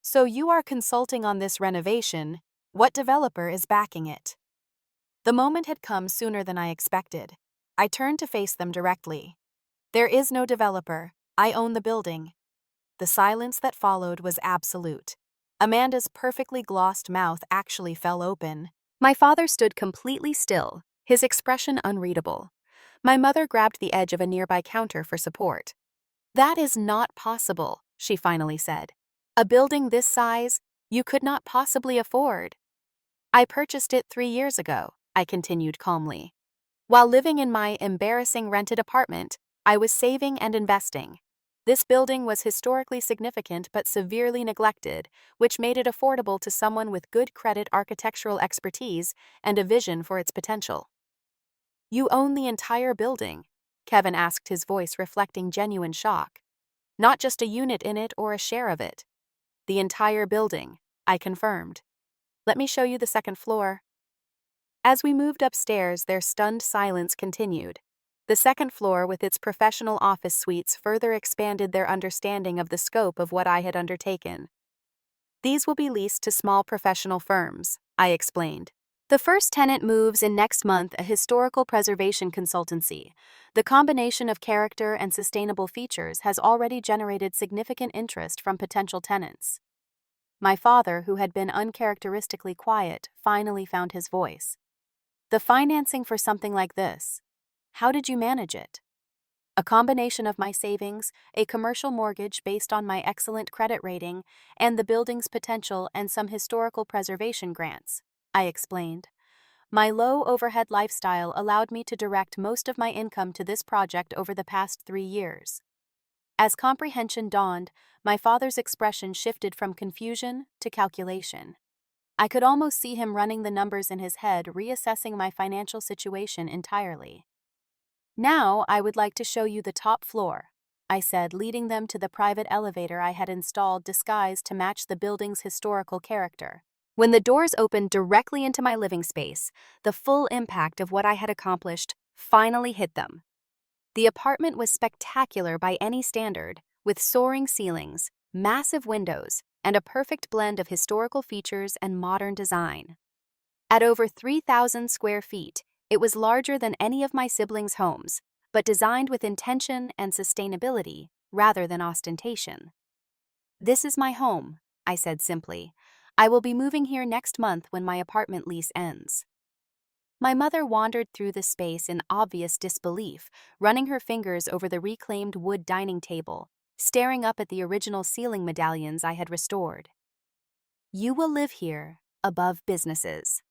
[SPEAKER 1] So you are consulting on this renovation. What developer is backing it? The moment had come sooner than I expected. I turned to face them directly. There is no developer. I own the building. The silence that followed was absolute. Amanda's perfectly glossed mouth actually fell open. My father stood completely still, his expression unreadable. My mother grabbed the edge of a nearby counter for support. That is not possible, she finally said. A building this size, you could not possibly afford. I purchased it 3 years ago, I continued calmly. While living in my embarrassing rented apartment, I was saving and investing. This building was historically significant but severely neglected, which made it affordable to someone with good credit, architectural expertise, and a vision for its potential. You own the entire building? Kevin asked, his voice reflecting genuine shock. Not just a unit in it or a share of it. The entire building, I confirmed. Let me show you the second floor. As we moved upstairs, their stunned silence continued. The second floor, with its professional office suites, further expanded their understanding of the scope of what I had undertaken. These will be leased to small professional firms, I explained. The first tenant moves in next month, a historical preservation consultancy. The combination of character and sustainable features has already generated significant interest from potential tenants. My father, who had been uncharacteristically quiet, finally found his voice. The financing for something like this, how did you manage it? A combination of my savings, a commercial mortgage based on my excellent credit rating, and the building's potential and some historical preservation grants, I explained. My low overhead lifestyle allowed me to direct most of my income to this project over the past 3 years. As comprehension dawned, my father's expression shifted from confusion to calculation. I could almost see him running the numbers in his head, reassessing my financial situation entirely. Now I would like to show you the top floor, I said, leading them to the private elevator I had installed disguised to match the building's historical character. When the doors opened directly into my living space, the full impact of what I had accomplished finally hit them. The apartment was spectacular by any standard, with soaring ceilings, massive windows, and a perfect blend of historical features and modern design. At over 3,000 square feet, it was larger than any of my siblings' homes, but designed with intention and sustainability rather than ostentation. This is my home, I said simply. I will be moving here next month when my apartment lease ends. My mother wandered through the space in obvious disbelief, running her fingers over the reclaimed wood dining table, staring up at the original ceiling medallions I had restored. You will live here, above businesses.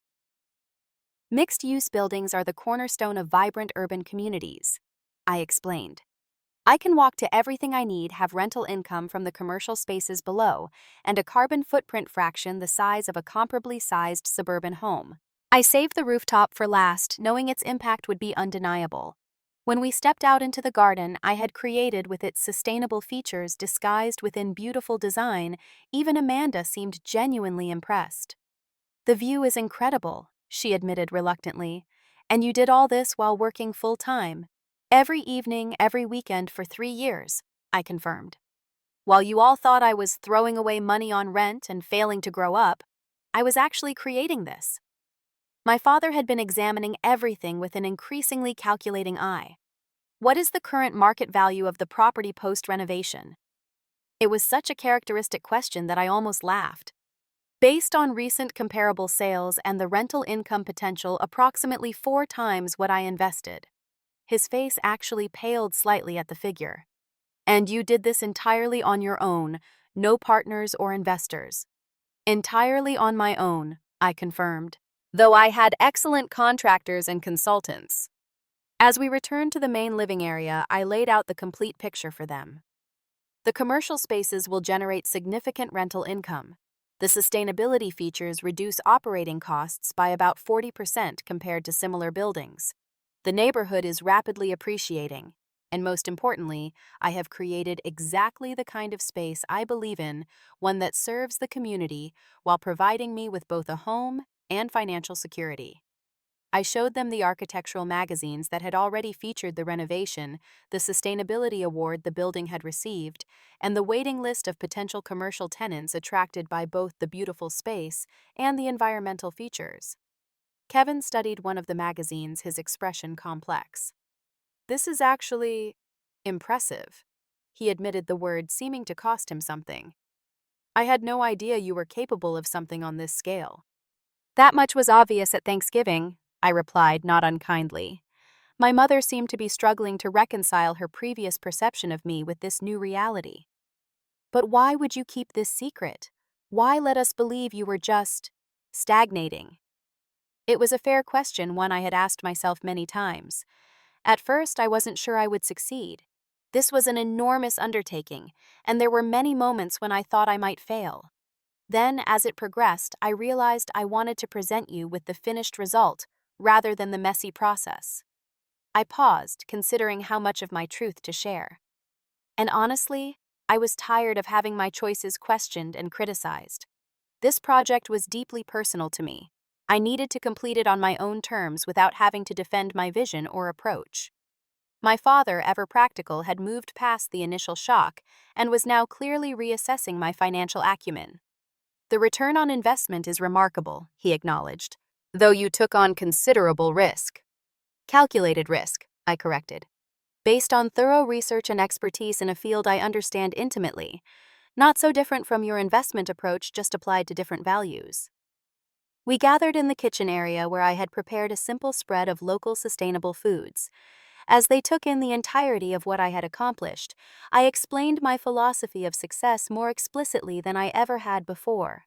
[SPEAKER 1] Mixed-use buildings are the cornerstone of vibrant urban communities, I explained. I can walk to everything I need, have rental income from the commercial spaces below, and a carbon footprint fraction the size of a comparably sized suburban home. I saved the rooftop for last, knowing its impact would be undeniable. When we stepped out into the garden I had created with its sustainable features disguised within beautiful design, even Amanda seemed genuinely impressed. The view is incredible, she admitted reluctantly. And you did all this while working full-time. Every evening, every weekend for 3 years, I confirmed. While you all thought I was throwing away money on rent and failing to grow up, I was actually creating this. My father had been examining everything with an increasingly calculating eye. What is the current market value of the property post-renovation? It was such a characteristic question that I almost laughed. Based on recent comparable sales and the rental income potential, approximately 4 times what I invested. His face actually paled slightly at the figure. And you did this entirely on your own, no partners or investors. Entirely on my own, I confirmed, though I had excellent contractors and consultants. As we returned to the main living area, I laid out the complete picture for them. The commercial spaces will generate significant rental income. The sustainability features reduce operating costs by about 40% compared to similar buildings. The neighborhood is rapidly appreciating, and most importantly, I have created exactly the kind of space I believe in, one that serves the community while providing me with both a home and financial security. I showed them the architectural magazines that had already featured the renovation, the sustainability award the building had received, and the waiting list of potential commercial tenants attracted by both the beautiful space and the environmental features. Kevin studied one of the magazines, his expression complex. "This is actually impressive." He admitted the word, seeming to cost him something. "I had no idea you were capable of something on this scale." "That much was obvious at Thanksgiving," I replied, not unkindly. My mother seemed to be struggling to reconcile her previous perception of me with this new reality. "But why would you keep this secret? Why let us believe you were just stagnating?" It was a fair question, one I had asked myself many times. At first, I wasn't sure I would succeed. This was an enormous undertaking, and there were many moments when I thought I might fail. Then, as it progressed, I realized I wanted to present you with the finished result rather than the messy process. I paused, considering how much of my truth to share. And honestly, I was tired of having my choices questioned and criticized. This project was deeply personal to me. I needed to complete it on my own terms without having to defend my vision or approach. My father, ever practical, had moved past the initial shock and was now clearly reassessing my financial acumen. "The return on investment is remarkable," he acknowledged, "though you took on considerable risk." "Calculated risk," I corrected, "based on thorough research and expertise in a field I understand intimately. Not so different from your investment approach, just applied to different values." We gathered in the kitchen area where I had prepared a simple spread of local sustainable foods. As they took in the entirety of what I had accomplished, I explained my philosophy of success more explicitly than I ever had before.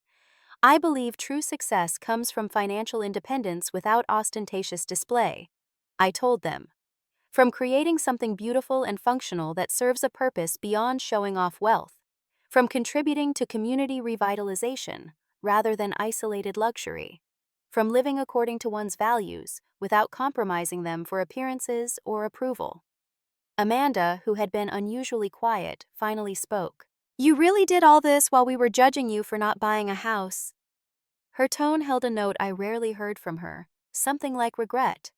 [SPEAKER 1] I believe true success comes from financial independence without ostentatious display, I told them. From creating something beautiful and functional that serves a purpose beyond showing off wealth. From contributing to community revitalization rather than isolated luxury. From living according to one's values without compromising them for appearances or approval. Amanda, who had been unusually quiet, finally spoke. "You really did all this while we were judging you for not buying a house." Her tone held a note I rarely heard from her, something like regret.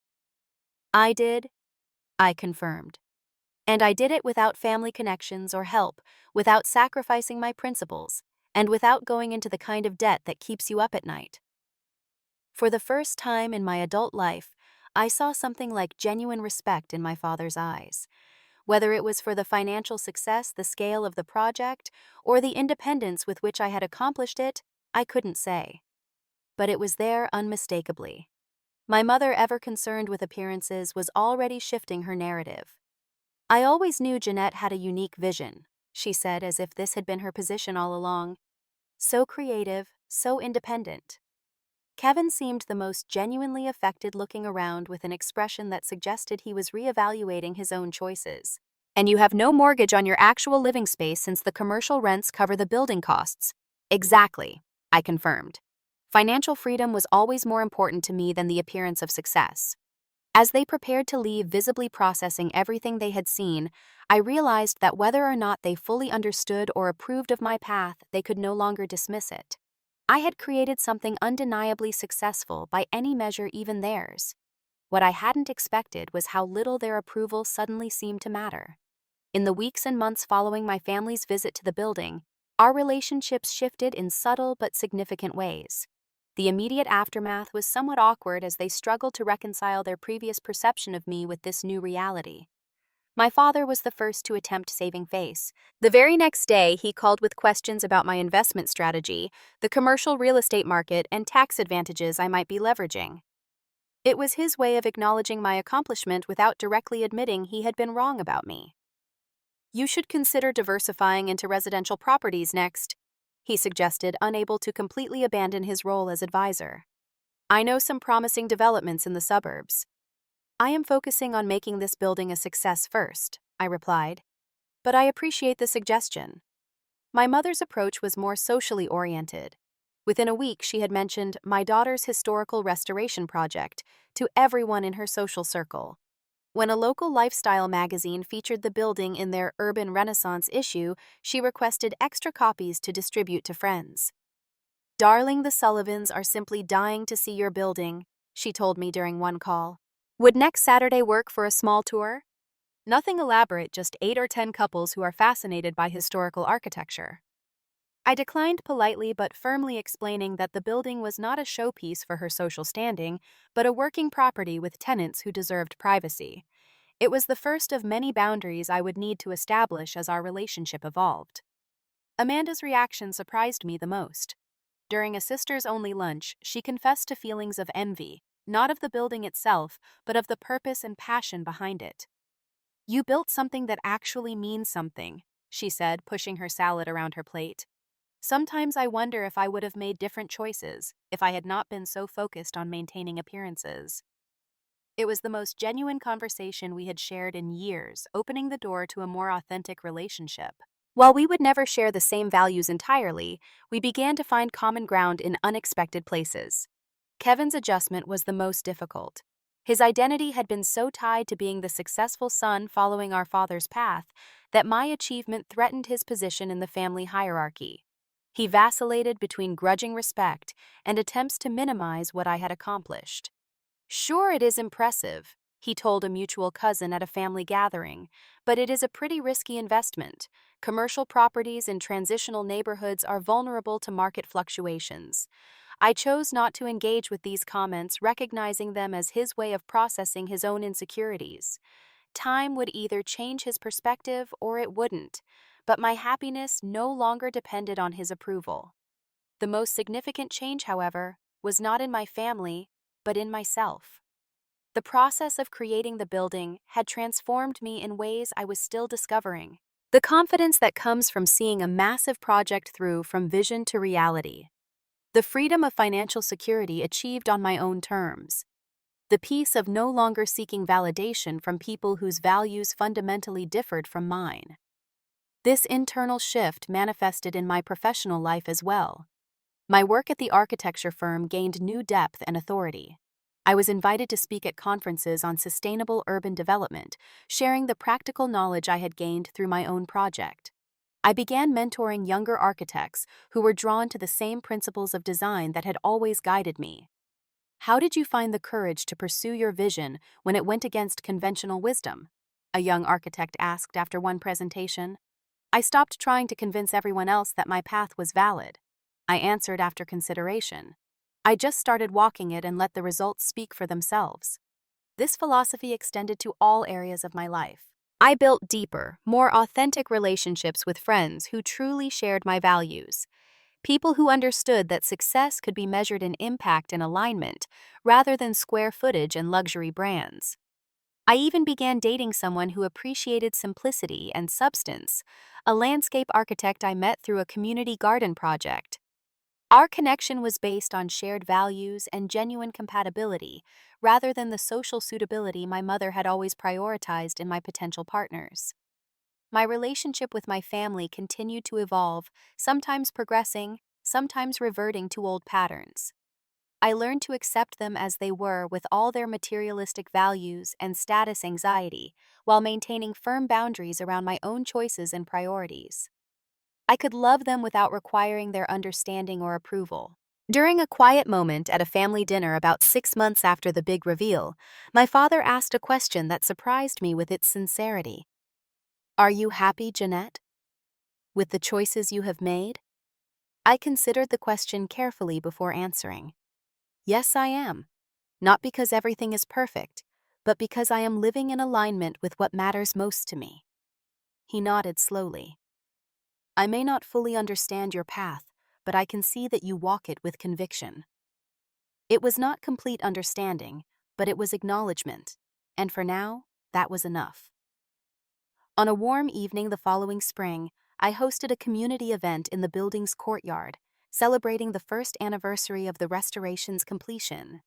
[SPEAKER 1] "I did," I confirmed. "And I did it without family connections or help, without sacrificing my principles, and without going into the kind of debt that keeps you up at night." For the first time in my adult life, I saw something like genuine respect in my father's eyes. Whether it was for the financial success, the scale of the project, or the independence with which I had accomplished it, I couldn't say. But it was there unmistakably. My mother, ever concerned with appearances, was already shifting her narrative. "I always knew Jeanette had a unique vision," she said, as if this had been her position all along. "So creative, so independent." Kevin seemed the most genuinely affected, looking around with an expression that suggested he was reevaluating his own choices. "And you have no mortgage on your actual living space since the commercial rents cover the building costs." "Exactly," I confirmed. Financial freedom was always more important to me than the appearance of success. As they prepared to leave, visibly processing everything they had seen, I realized that whether or not they fully understood or approved of my path, they could no longer dismiss it. I had created something undeniably successful by any measure, even theirs. What I hadn't expected was how little their approval suddenly seemed to matter. In the weeks and months following my family's visit to the building, our relationships shifted in subtle but significant ways. The immediate aftermath was somewhat awkward as they struggled to reconcile their previous perception of me with this new reality. My father was the first to attempt saving face. The very next day, he called with questions about my investment strategy, the commercial real estate market, and tax advantages I might be leveraging. It was his way of acknowledging my accomplishment without directly admitting he had been wrong about me. "You should consider diversifying into residential properties next," he suggested, unable to completely abandon his role as advisor. "I know some promising developments in the suburbs." "I am focusing on making this building a success first," I replied. "But I appreciate the suggestion." My mother's approach was more socially oriented. Within a week, she had mentioned my daughter's historical restoration project to everyone in her social circle. When a local lifestyle magazine featured the building in their Urban Renaissance issue, she requested extra copies to distribute to friends. "Darling, the Sullivans are simply dying to see your building," she told me during one call. Would next Saturday work for a small tour? Nothing elaborate, just 8 or 10 couples who are fascinated by historical architecture. I declined politely but firmly, explaining that the building was not a showpiece for her social standing, but a working property with tenants who deserved privacy. It was the first of many boundaries I would need to establish as our relationship evolved. Amanda's reaction surprised me the most. During a sisters-only lunch, she confessed to feelings of envy, not of the building itself, but of the purpose and passion behind it. "You built something that actually means something," she said, pushing her salad around her plate. "Sometimes I wonder if I would have made different choices if I had not been so focused on maintaining appearances." It was the most genuine conversation we had shared in years, opening the door to a more authentic relationship. While we would never share the same values entirely, we began to find common ground in unexpected places. Kevin's adjustment was the most difficult. His identity had been so tied to being the successful son following our father's path that my achievement threatened his position in the family hierarchy. He vacillated between grudging respect and attempts to minimize what I had accomplished. "Sure, it is impressive," he told a mutual cousin at a family gathering, "but it is a pretty risky investment. Commercial properties in transitional neighborhoods are vulnerable to market fluctuations." I chose not to engage with these comments, recognizing them as his way of processing his own insecurities. Time would either change his perspective or it wouldn't, but my happiness no longer depended on his approval. The most significant change, however, was not in my family, but in myself. The process of creating the building had transformed me in ways I was still discovering. The confidence that comes from seeing a massive project through from vision to reality. The freedom of financial security achieved on my own terms. The peace of no longer seeking validation from people whose values fundamentally differed from mine. This internal shift manifested in my professional life as well. My work at the architecture firm gained new depth and authority. I was invited to speak at conferences on sustainable urban development, sharing the practical knowledge I had gained through my own project. I began mentoring younger architects who were drawn to the same principles of design that had always guided me. "How did you find the courage to pursue your vision when it went against conventional wisdom?" a young architect asked after one presentation. "I stopped trying to convince everyone else that my path was valid," I answered after consideration. "I just started walking it and let the results speak for themselves." This philosophy extended to all areas of my life. I built deeper, more authentic relationships with friends who truly shared my values. People who understood that success could be measured in impact and alignment, rather than square footage and luxury brands. I even began dating someone who appreciated simplicity and substance, a landscape architect I met through a community garden project. Our connection was based on shared values and genuine compatibility, rather than the social suitability my mother had always prioritized in my potential partners. My relationship with my family continued to evolve, sometimes progressing, sometimes reverting to old patterns. I learned to accept them as they were, with all their materialistic values and status anxiety, while maintaining firm boundaries around my own choices and priorities. I could love them without requiring their understanding or approval. During a quiet moment at a family dinner about 6 months after the big reveal, my father asked a question that surprised me with its sincerity. "Are you happy, Jeanette, with the choices you have made?" I considered the question carefully before answering. "Yes, I am. Not because everything is perfect, but because I am living in alignment with what matters most to me." He nodded slowly. "I may not fully understand your path, but I can see that you walk it with conviction." It was not complete understanding, but it was acknowledgement, and for now, that was enough. On a warm evening the following spring, I hosted a community event in the building's courtyard, celebrating the first anniversary of the restoration's completion.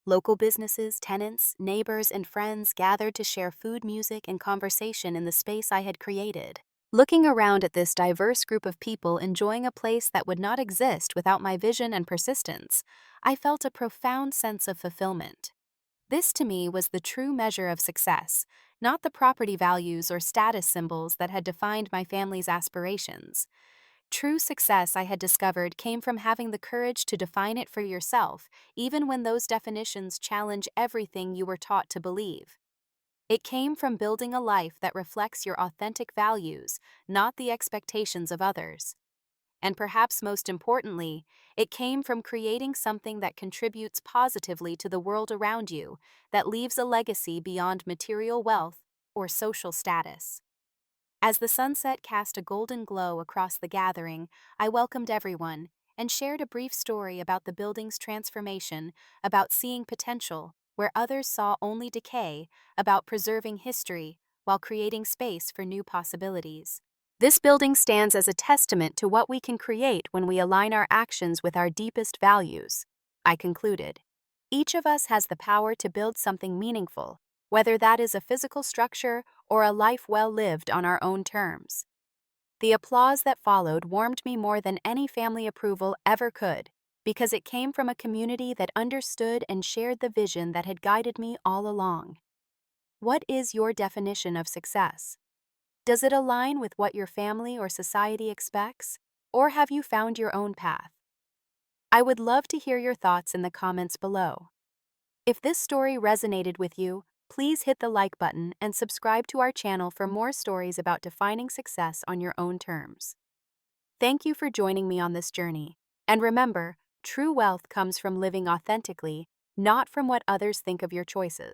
[SPEAKER 1] Local businesses, tenants, neighbors, and friends gathered to share food, music, and conversation in the space I had created. Looking around at this diverse group of people enjoying a place that would not exist without my vision and persistence, I felt a profound sense of fulfillment. This to me was the true measure of success, not the property values or status symbols that had defined my family's aspirations. True success, I had discovered, came from having the courage to define it for yourself, even when those definitions challenge everything you were taught to believe. It came from building a life that reflects your authentic values, not the expectations of others. And perhaps most importantly, it came from creating something that contributes positively to the world around you, that leaves a legacy beyond material wealth or social status. As the sunset cast a golden glow across the gathering, I welcomed everyone and shared a brief story about the building's transformation, about seeing potential where others saw only decay, about preserving history while creating space for new possibilities. This building stands as a testament to what we can create when we align our actions with our deepest values, I concluded. Each of us has the power to build something meaningful, whether that is a physical structure or a life well lived on our own terms. The applause that followed warmed me more than any family approval ever could, because it came from a community that understood and shared the vision that had guided me all along. What is your definition of success? Does it align with what your family or society expects, or have you found your own path? I would love to hear your thoughts in the comments below. If this story resonated with you, please hit the like button and subscribe to our channel for more stories about defining success on your own terms. Thank you for joining me on this journey, and remember, true wealth comes from living authentically, not from what others think of your choices.